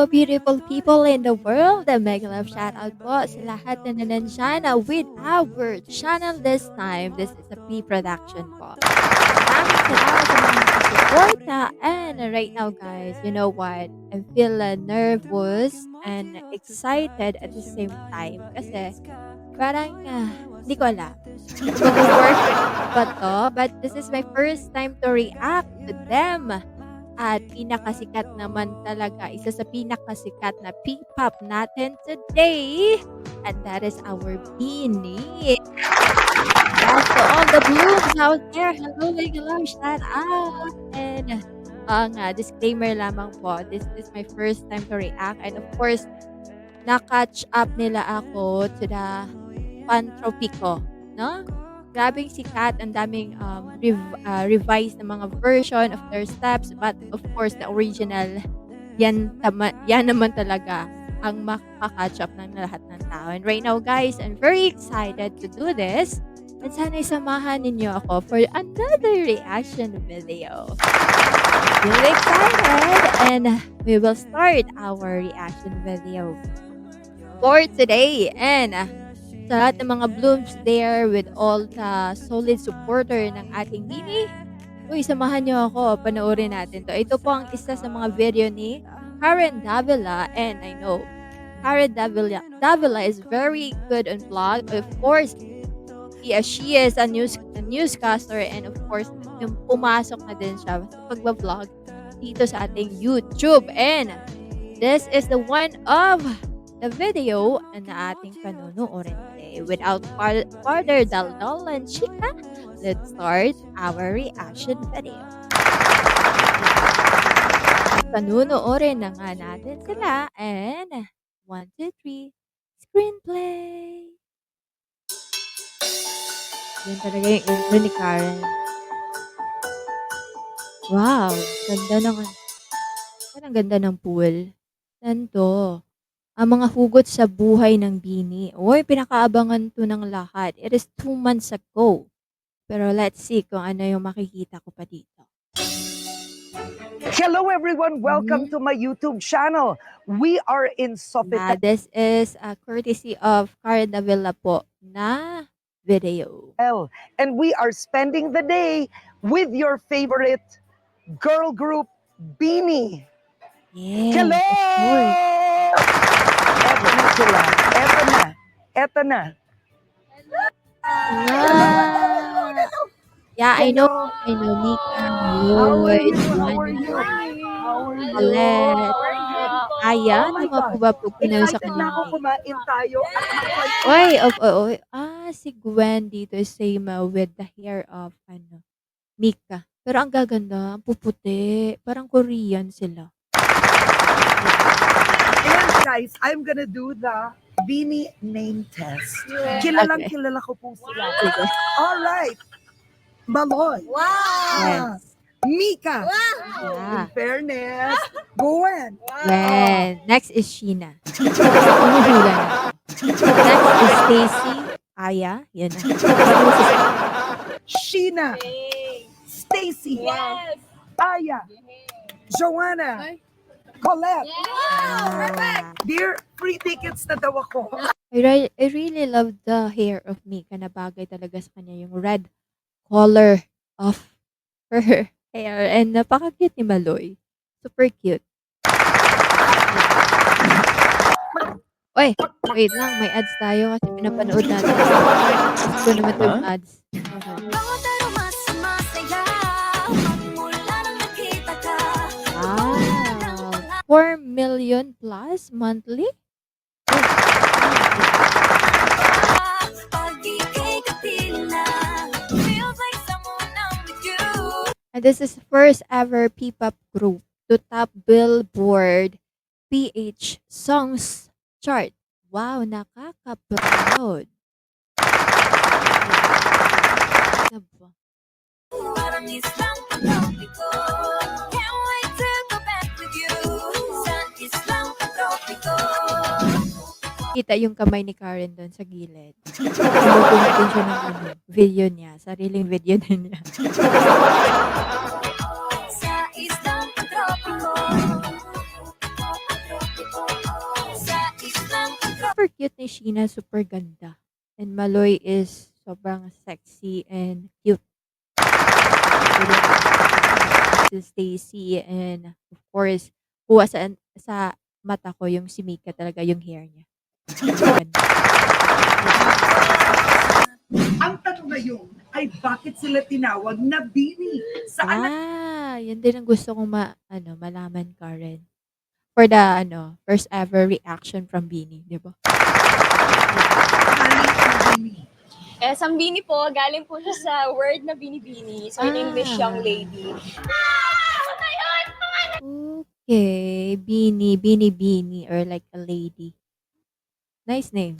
beautiful people in the world. A mega love shout out po sa lahat na nandiyan with our channel this time. This is a pre-production po. Maraming salamat sa mga nakasuporta. And right now, guys, you know what? I feel nervous and excited at the same time. Kasi parang hindi ko alam kung mag-work ba to. But this is my first time to react to them. At pinakasikat naman talaga, isa sa pinakasikat na P-pop natin today. And that is our Beanie. Yes, to all the blooms out there. Hello, mega love, shout out. And disclaimer lamang po, this is my first time to react. And of course, na-catch up nila ako to the Pantropico, no? Grabeng sikat, ang daming revised na mga version of their steps, but of course the original, yan naman talaga ang makaka-catch up ng lahat ng tao. And right now, guys, I'm very excited to do this. And sana'y samahan ninyo ako for another reaction video. Really excited, and we will start our reaction video for today. And sa lahat ng mga blooms there with all the solid supporter ng ating Beanie, uy, samahan nyo ako, panoorin natin to. Ito po ang isa sa mga video ni Karen Davila, and I know Karen Davila is very good on vlog. Of course, she is a newscaster, and of course, yung pumasok na din siya sa pagbablog dito sa ating YouTube. And this is the one of the video na ating panunuorin today. Without further daldal and chika, let's start our reaction video. Panunuorin na nga natin sila, and 1, 2, 3, screenplay! Yan talaga yung intro ni Karen. Wow! Ang ganda ng pool. Saan to? Ang mga hugot sa buhay ng Beanie. Uy, pinakaabangan to ng lahat. It is 2 months ago. Pero let's see kung ano yung makikita ko pa dito. Hello everyone, welcome to my YouTube channel. We are in Sofitel, This is a courtesy of Karen Davila po na video. and we are spending the day with your favorite girl group, Beanie. Yes, Hello! of course. Eto na sila. Eto na. Wow. Yeah, I know Mika, How are Lloyd, you? How are Juana, you? How are you? Colette, Aya, Oh my ano nga po God. ba po pinaw sa Excited na ako kanya? kumain tayo. Oy, si Gwen dito is same with the hair of Mika. Pero ang gaganda, ang puputi. Parang Korean sila. And guys, I'm gonna do the Beanie name test. Okay. Kilala ko po sila. Sige. Alright. Maloy. Yes. Mika. Yeah. In fairness. Gwen. Gwen. Next is Sheena. Humuhula na. Next is Stacy. Aya. Yan na. Sheena. Stacy. Aya. Joanna. Colette. Ah. Dear, free tickets na daw ako. I really love the hair of Mika na bagay talaga sa kanya yung red color of her hair, and napaka-cute ni Maloy. Super cute. Oy, wait lang, may ads tayo kasi pinapanood natin. Gusto naman ito yung ads. Wow! 4 million plus monthly? And this is first ever P-pop group to top Billboard PH Songs chart. Wow, nakaka-proud. Ano ba? Kita yung kamay ni Karen doon sa gilid. Pinupunin din siya ng video niya, sariling video na niya. Sheena super ganda. And Maloy is sobrang sexy and cute. Pero si Stacy and of course, kuha sa mata ko yung si Mika talaga yung hair niya. Ganda. Ang tanong ngayon ay bakit sila tinawag na Bini? Saan Yun din ang gusto kong malaman, Karen. For the first ever reaction from Beanie, 'di ba? nanggaling ang Bini? Sambini po, galing po siya sa word na binibini. So in English, young lady. Okay, Beanie or like a lady. Nice name.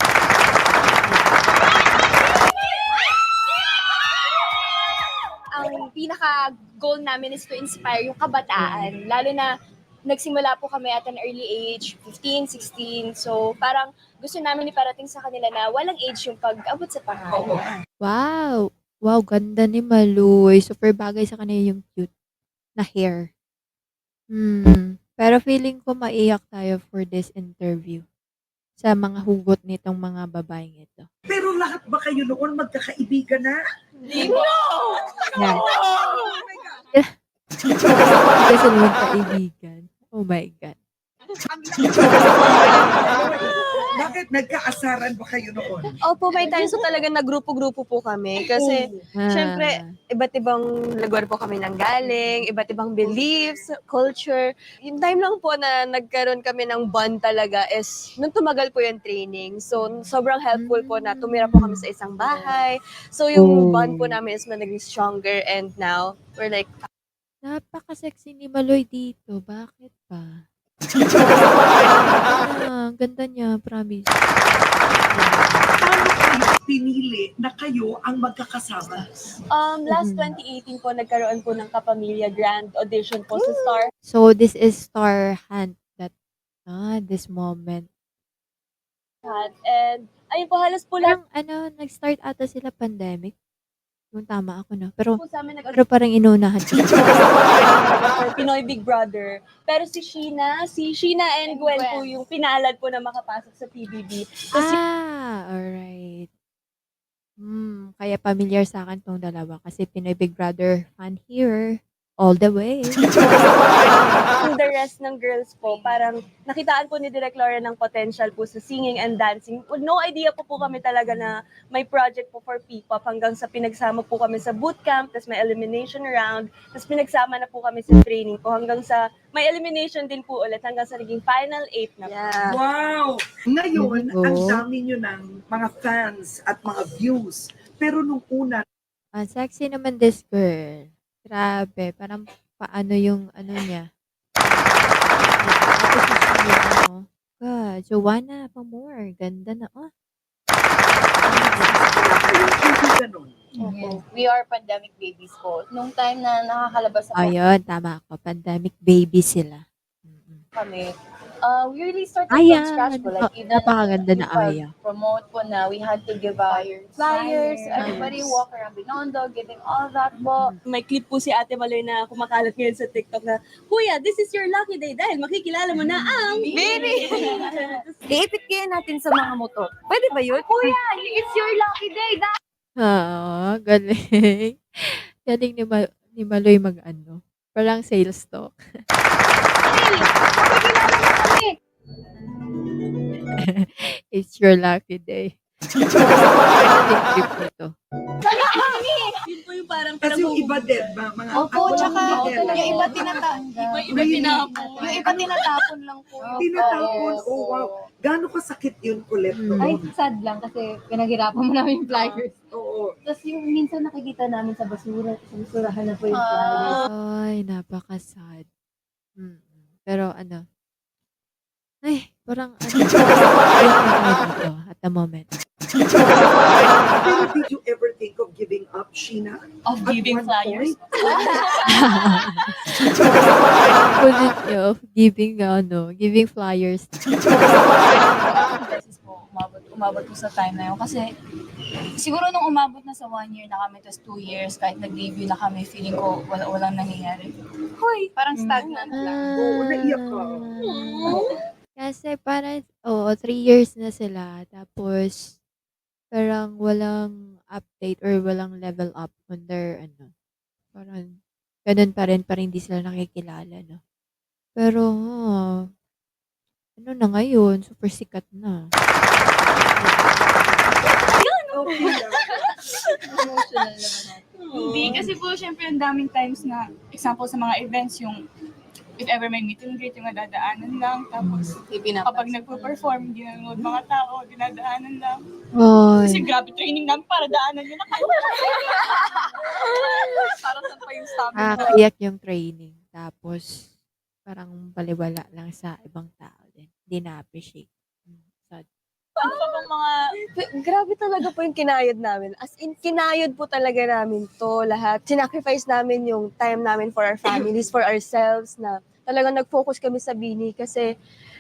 Ang pinaka-goal namin is to inspire yung kabataan. Lalo na nagsimula po kami at an early age, 15, 16. So parang gusto namin iparating sa kanila na walang age yung pag-abot sa pangarap. Wow! Wow, ganda ni Maloy. Super bagay sa kanya yung cute na hair. Pero feeling ko maiyak tayo for this interview sa mga hugot nitong mga babaeng ito. Pero lahat ba kayo noon magkakaibigan na? Di ba? Yeah. Oh my God! Hindi sila magkaibigan. Oh my God. Ang Bakit nagkaasaran ba kayo noon? Opo, may times po talaga na grupo-grupo po kami. Kasi, syempre, iba't ibang lugar po kami nanggaling, iba't ibang beliefs, culture. Yung time lang po na nagkaroon kami ng bond talaga is nung tumagal po yung training. So, sobrang helpful po na tumira po kami sa isang bahay. So, yung bond po namin is naging stronger and now, we're like, Napaka-sexy ni Maloy dito. Bakit ba? Ang ganda niya, promise. Paano kayo pinili na kayo ang magkakasama? Last 2018 po, nagkaroon po ng Kapamilya Grand Audition po sa Star. So, this is Star Hunt that this moment. And ayun po, halos po lahat Parang nag-start ata sila pandemic. Kung tama ako, no? Pero po sa amin parang inunahan ko. for Pinoy Big Brother. Pero si Sheena and Gwen po yung pinalad po na makapasok sa PBB. Alright. Kaya familiar sa akin tong dalawa kasi Pinoy Big Brother fan here. All the way. To the rest ng girls po, parang nakitaan po ni Direk Laura ng potential po sa singing and dancing. No idea po kami talaga na may project po for P-pop hanggang sa pinagsama po kami sa bootcamp, tapos may elimination round, tapos pinagsama na po kami sa training po hanggang sa may elimination din po ulit hanggang sa naging final 8 na po. yeah. Wow! Ngayon, Oo. ang dami nyo ng mga fans at mga views. Pero nung una, Ang sexy naman this girl. Grabe, parang paano yung niya. Tapos yung Sheena, no? God, Joanna pa more. Ganda na. hindi ganun. We are pandemic babies po. Nung time na nakakalabas ako Ayun, tama ako. Pandemic baby sila. kami, we really started Aya, from scratch po. Like, even napakaganda na pag Aya. promote po na we had to give out flyers, everybody walk around Binondo, giving all that po. May clip po si Ate Maloy na kumakalat ngayon sa TikTok na, Kuya, this is your lucky day dahil makikilala mo na ang Bini! Iipit natin sa mga motor. Pwede ba yun? Kuya, it's your lucky day. Galing. Galing ni Maloy Parang sales talk. It's your lucky day. Yung clip nito. Yun po yung parang Kasi yung iba din, mga Opo, tsaka hindi din. yung iba tinatapon lang po. Tinatapon, oh wow. Gaano kasakit yun ulit Ay, noon? sad lang kasi pinaghirapan mo namin yung flyers. Oo. Tapos yung minsan nakikita namin sa basura, sa basurahan na po yung flyers. Ay, napaka-sad. Pero ay, parang iyak na ako dito at the moment. Pero did you ever think of giving up, Sheena? Of At giving one flyers. point? Kulit niyo, giving flyers. Beses po, umabot po sa time na yun. Kasi siguro nung umabot na sa 1 year na kami, tapos 2 years, kahit nag-debut na kami, feeling ko walang nangyayari. Hoy, parang stagnant lang. Oo, naiyak ka. Kasi parang, Oo, 3 years na sila tapos parang walang update or walang level up on their ano, parang gano'n pa rin, hindi sila nakikilala 'no. Pero, ano na ngayon, super sikat na. Okay lang. Emotional naman natin. Hindi, kasi po syempre ang daming times na, example sa mga events, yung if ever may meet and greet, yung nadadaanan lang. Tapos kapag nagpo-perform, hindi nanonood mga tao, dinadaanan lang. Kasi Ay, grabe training namin para daanan yun. Para saan pa yung stamina. nakakaiyak yung training tapos parang balewala lang sa ibang tao din, hindi na-appreciate. Sad. Ano pa bang mga Grabe talaga po yung kinayod namin. As in, kinayod po talaga namin to lahat. Sinacrifice namin yung time namin for our families, for ourselves, na talagang nag-focus kami sa Bini kasi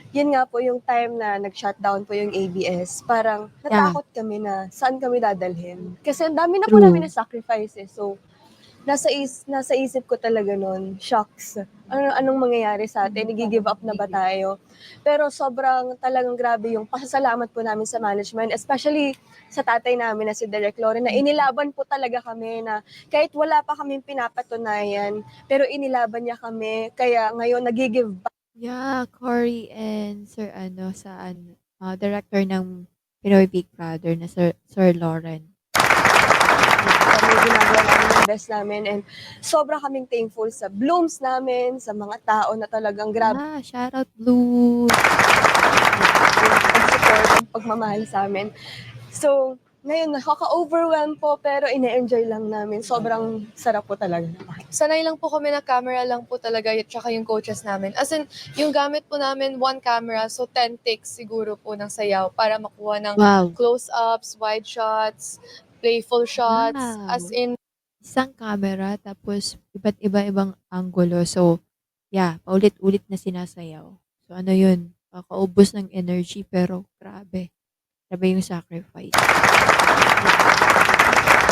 yun nga po yung time na nag-shutdown po yung ABS. Parang natakot kami na saan kami dadalhin. Kasi ang dami na po True. namin na sacrifices. So, nasa isip ko talaga noon, shocks. Anong mangyayari sa atin? Nag-give up na ba tayo? Pero sobrang talagang grabe yung pasasalamat po namin sa management, especially sa tatay namin na si Derek Loren, na inilaban po talaga kami na kahit wala pa kaming pinapatunayan, pero inilaban niya kami. Kaya ngayon nag-give back Yeah, Cory and Sir ano, director ng Pinoy Big Brother na Sir Lauren. kami, ginagawa namin yung best namin, and sobra kaming thankful sa blooms namin, sa mga tao na talagang grabe Shoutout Blue. yung pag-support, ang pagmamahal sa amin. So, ngayon, nakaka-overwhelm po, pero ine-enjoy lang namin. Sobrang sarap po talaga. Sanay lang po kami na camera lang po talaga at saka yung coaches namin. As in, yung gamit po namin, one camera, so 10 takes siguro po ng sayaw para makuha ng Wow. close-ups, wide shots, playful shots. Wow. As in, Isang camera tapos iba't iba-ibang anggulo. So, yeah, paulit-ulit na sinasayaw. So, ano yun, kakaubos ng energy pero grabe. Grabe yung sacrifice.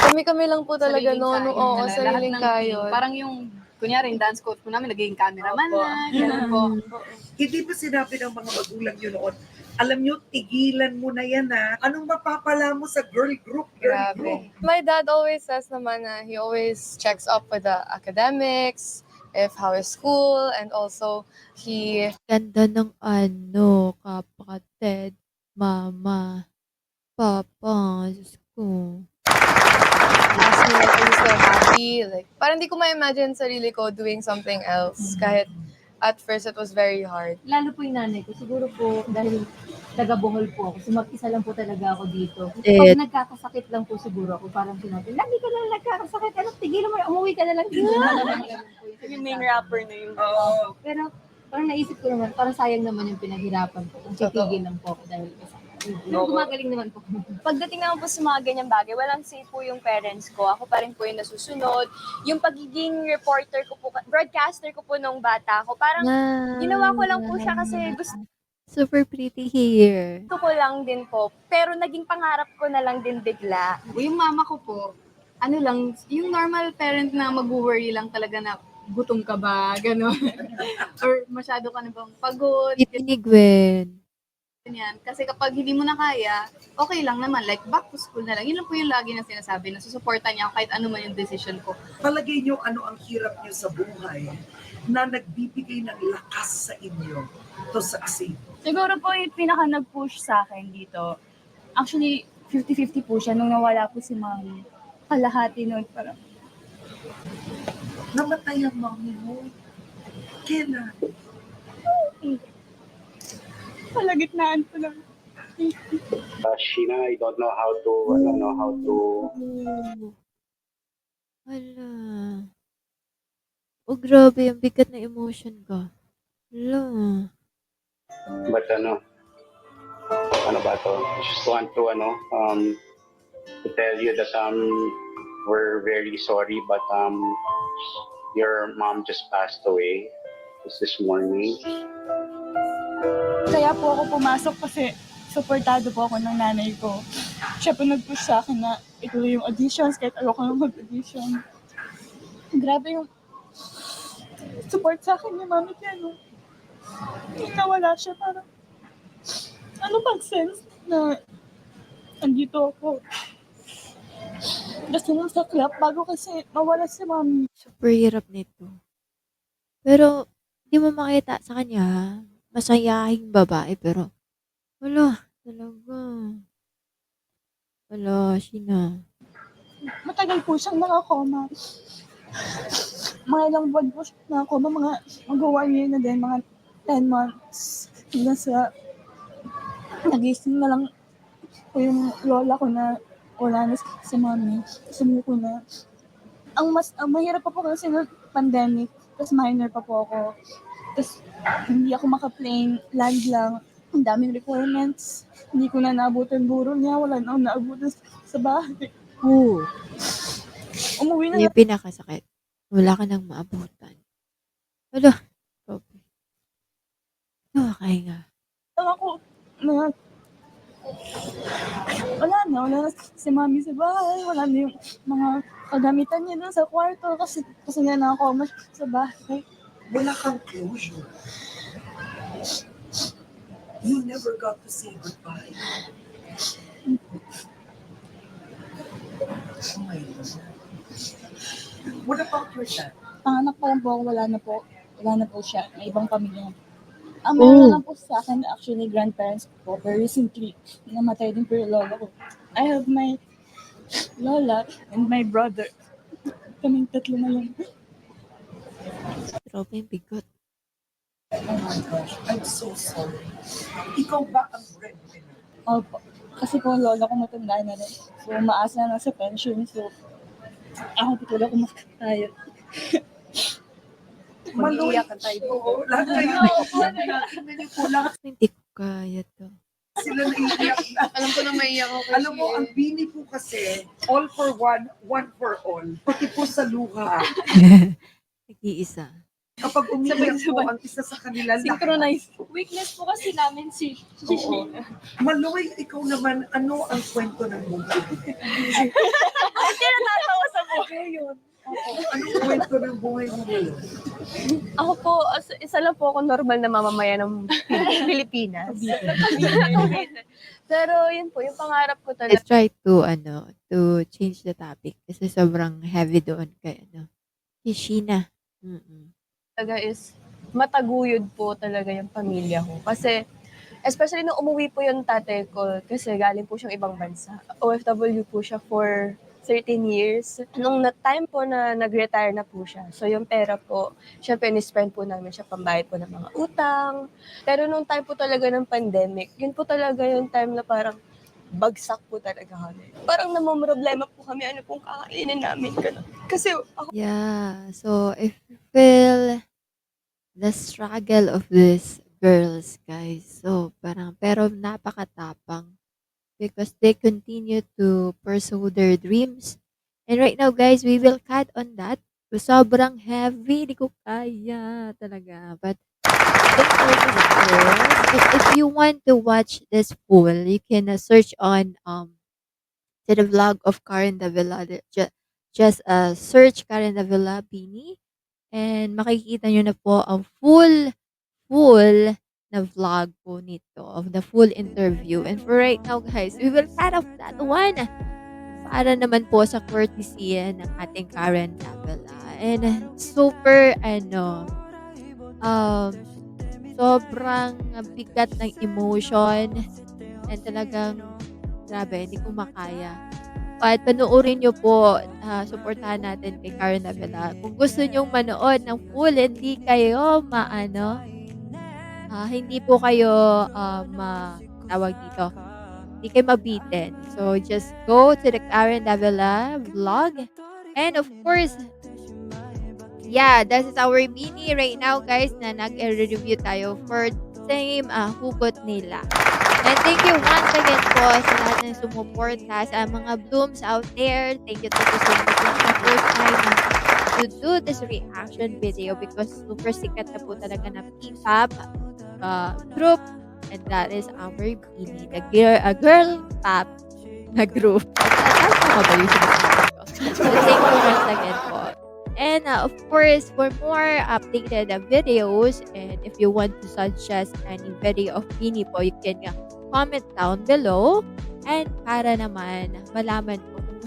kami-kami lang po talaga sariling noon. kayod Oo, talaga. Lahat sariling ng team. kayod. Parang yung, kunyari, yung dance coach po namin, naging cameraman Opo. na, gano'n po. Hindi ba sinabi ng mga magulang yun noon, alam nyo, tigilan mo na yan ha. Anong mapapala mo sa girl group? Grabe. My dad always says naman na he always checks up with the academics, if how is school, and also he Ganda ng ano, kapatid, mama, papa, Diyos ko. asked me like, are you still happy? Like, parang di ko ma-imagine sarili ko doing something else. Kahit at first it was very hard. Lalo po yung nanay ko, siguro po dahil taga Bohol po ako, so mag-isa lang po talaga ako dito. Eh. Pag nagkakasakit lang po siguro ako, parang sinabi, lagi ka na nagkakasakit, ano, tigilan mo na, umuwi ka na lang dito. Yung main rapper na yung Oo. Pero parang naisip ko naman, parang sayang naman yung pinaghirapan ko kung titigil lang po ako dahil kasama. Pero gumagaling naman po. pagdating naman po sa mga ganyang bagay, walang say po yung parents ko. Ako pa rin po yung nasusunod. Yung pagiging reporter ko po, broadcaster ko po nung bata ako, parang ginawa ko lang po siya kasi gusto Super pretty here. ko lang din po. Pero naging pangarap ko na lang din bigla. Yung mama ko po, ano lang, yung normal parent na mag-worry lang talaga na gutom ka ba, gano'n. Or masyado ka na bang pagod, Pretty ni Gwen. ganyan. Kasi kapag hindi mo na kaya, okay lang naman, like back to school na lang. Yun lang po yung lagi na sinasabi, na susuporta niya ako kahit ano man yung decision ko. Palagay nyo ano ang hirap nyo sa buhay na nagbibigay ng lakas sa inyo to succeed. Siguro po yung pinaka nag-push sa akin dito, actually 50-50 po siya nung nawala po si mami. Kalahati nun, parang Namatay ang mami mo. Kailan? palagitnaan po lang. Sheena, I don't know how to, I don't know how to, Hala. Oh, grabe. Ang bigat na emotion ka. Hala. but ano ba to? Just want to, to tell you that, we're very sorry, but, your mom just passed away this morning. Kaya po ako pumasok kasi supportado po ako ng nanay ko. Siya po nag-push sa akin na ituloy yung auditions kahit ayoko nang mag-audition. Grabe yung support sa akin ni mami kaya no. Nung nawala siya, parang ano pag-sense na andito ako. Gusto nang saklap bago kasi mawala si mami. Super hirap nito. Pero, di mo makita sa kanya, ha, masayahing babae pero hala, talaga. Hala, Sheena. Matagal po siyang nakakoma. Mga ilang buwan po siya nakakoma, mga mag-1 year na din, mga 10 months. Hanggang sa nagising na lang po yung lola ko na wala na si mami. Sumuko na. Ang mahirap pa po kasi ng pandemic, tapos minor pa po ako. Tapos hindi ako maka-plane, land lang. Ang daming requirements. Hindi ko na naabutan buro niya, wala na akong naabutan sa bahay. Oo. Umuwi na Yun yung pinakasakit. Wala ka nang maabutan. Hala, grabe. Nakakahinga. lang ako na wala na si mami sa bahay, wala na yung mga kagamitan niya dun sa kwarto kasi nga nakakoma sa bahay. Wala kang closure. You never got to say goodbye. Oh my God. What about your dad? Panganak pa lang po ako, wala na po siya, may ibang pamilya. Ang meron na lang po sa akin, actually, grandparents ko po, very recently, namatay din po yung lola ko. I have my lola and my brother. Kaming tatlo na yun. Grabe yung bigot. Oh my gosh, I'm so sorry. Ikaw ba ang breadwinner? Opo. Kasi po, lola ko matanda na rin. So, maasa na sa pension. So, ako po ko makakaya. Mag-iiyakan tayo. Oo, lahat kayo. Tingnan niyo po, lahat Hindi ko kaya to. sila naiiyak na. Alam ko na maiyak ako. Alam mo, ang bini po kasi, all for one, one for all. Pati po sa luha. Nag-iisa. Kapag umiiyak po ang isa sa kanila, Synchronize. Weakness po kasi namin si Oo. Maloy, ikaw naman, ano ang kwento ng buhay? Tinatawa sa buhay yun. Anong kwento ng buhay mo ngayon? Ako po, isa lang po ako normal na mamamayan ng Pilipinas. Pero yun po, yung pangarap ko talaga. Let's try to change the topic kasi sobrang heavy doon kay kay Sheena. Is mataguyod po talaga yung pamilya ko. Kasi, especially nung umuwi po yung tatay ko, kasi galing po siyang ibang bansa. OFW po siya for 13 years. Nung time po na nag-retire na po siya, so yung pera po, syempre ni-spend po namin siya pambayad po ng mga utang. Pero nung time po talaga ng pandemic, yun po talaga yung time na parang bagsak po talaga kami. Parang namomroblema po kami, ano pong kakainin namin. Ganun. Kasi ako, Yeah, so if you feel the struggle of these girls, guys, so pero napakatapang because they continue to pursue their dreams. And right now, guys, we will cut on that. Sobrang heavy, di ko kaya talaga. But thank you for the girls. If you want to watch this full, you can search on to the vlog of Karen Davila. Just search Karen Davila Bini and makikita nyo na po ang full na vlog po nito of the full interview. And for right now, guys, we will cut off that one para naman po sa courtesy ng ating Karen Davila. And super, sobrang bigat ng emotion and talagang grabe, hindi ko makaya. At panoorin nyo po, supportahan natin kay Karen Davila. Kung gusto nyong manood ng full, hindi kayo hindi po kayo tawag dito. Hindi kayo mabitin. So, just go to the Karen Davila vlog. And of course, yeah, this is our mini right now, guys, na nag-review tayo for same hugot nila. And thank you once again po sa lahat ng sumuporta sa mga blooms out there. Thank you so much. It's the first time to do this reaction video because super sikat na po talaga na P-pop group. And that is our Bini, the girl pop na group. Tama ba yung sinasabi ko? So thank you once again po. And of course, for more updated videos, and if you want to suggest any video of Bini po, you can comment down below. And para naman malaman ko kung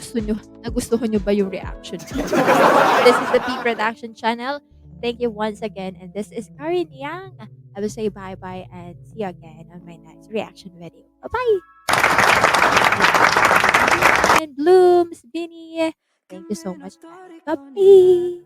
nagustuhan nyo ba yung reaction ko. This is the P Production channel. Thank you once again. And this is Karin Yang. I will say bye-bye and see you again on my next reaction video. Bye-bye! And Blooms, Vinny. Thank you so much. Bye-bye!